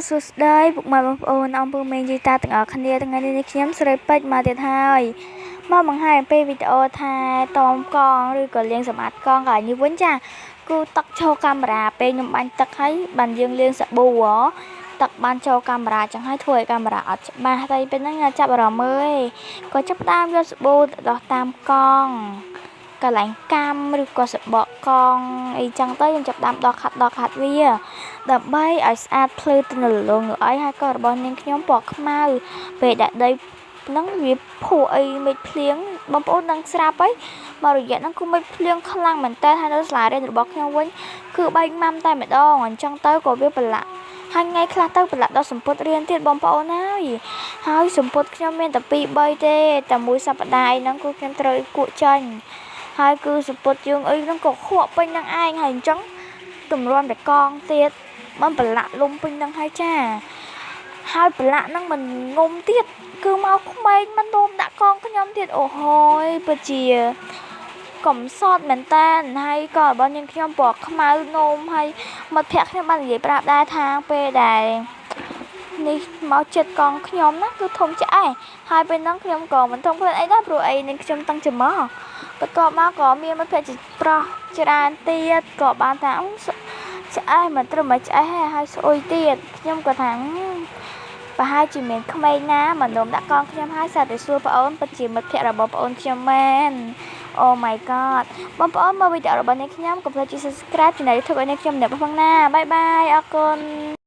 សួស្តីពុកម៉ែបងប្អូនអំពើមេយាយតាទាំងអស់គ្នាថ្ងៃនេះខ្ញុំស្រីពេជ្រមកទៀតហើយមកបង្ហាញអំពីវីដេអូថែទាំកង់ឬក៏លាងសម្អាតកង់កន្លែងនេះវិញចាគឺទឹកចូលកាមេរ៉ាពេលខ្ញុំបាញ់ទឹកហើយបានយើងលាងសាប៊ូទឹកបានចូលកាមេរ៉ាចឹងហើយធ្វើឲ្យកាមេរ៉ាអត់ច្បាស់តែពេលហ្នឹងចាប់អារម្មណ៍មើលក៏ចាប់ដើមយកសាប៊ូទៅដោះតាមកង់កន្លែងកាំឬក៏សបកកង់អីចឹងទៅខ្ញុំចាប់ដើមដោះខាត់វាដើម្បីឲ្យស្អាតភ្លឺទៅនៅលងអីហើយក៏របស់នាងខ្ញុំពណ៌ខ្មៅពេលដាក់ដីហ្នឹងវាភក់អីមេឃភ្លៀងបងប្អូននឹងស្រាប់ហើយមករយៈហ្នឹងគឺមេឃភ្លៀងខ្លាំងមែនតើហើយនៅសាលារៀនរបស់ខ្ញុំវិញគឺបែកម៉ាំតែម្ដងអញ្ចឹងទៅក៏វាប្រឡាក់ហើយថ្ងៃខ្លះទៅប្រឡាក់ដល់សម្ពុតរៀនទៀតបងប្អូនហើយសម្ពុតខ្ញុំមានតែ2 3ទេតែមួយសប្តាហ៍ហ្នឹងគឺខ្ញុំត្រូវគក់ចាញ់ហើយគឺសម្ពុតយើងអីហ្នឹងក៏ខក់ពេញនឹងឯងហើយអញ្ចឹងទម្រាំតែកងទៀតមិនប្រឡាក់លុំពេញនឹងហើយចាហើយប្រឡាក់ហ្នឹងមិនងុំទៀតគឺមកក្មេងមិននោមដាក់កងខ្ញុំទៀតអូហើយពិតជាកំសត់មែនតើហើយក៏របស់នាងខ្ញុំពណ៌ខ្មៅនោមហើយមិត្តភក្តិខ្ញុំបាននិយាយប្រាប់ដែរថាពេលដែលនេះមកចិត្តកងខ្ញុំណាគឺធំឆ្អែហើយពេលហ្នឹងខ្ញុំក៏មិនធំខ្លួនអីដែរព្រោះអីនាងខ្ញុំតាំងច្រមុះបន្ទាប់មកក៏មានមិត្តភក្តិប្រុសច្រើនទៀតក៏បានថាឆ្អែមិនត្រឹមតែឆ្អែហើយស្អុយទៀតខ្ញុំក៏ថាប្រហែលជាមានក្មេងណាមកនោមដាក់កងខ្ញុំហើយសាតែសួរប្អូនពិតជាមិត្តភក្តិរបស់ប្អូនខ្ញុំមែនអូ my god បងប្អូនមើលវីដេអូរបស់នាងខ្ញុំកុំភ្លេចជួយ subscribe ចំណែក YouTube ឲ្យនាងខ្ញុំម្នាក់ផងណាបាយបាយអរគុណ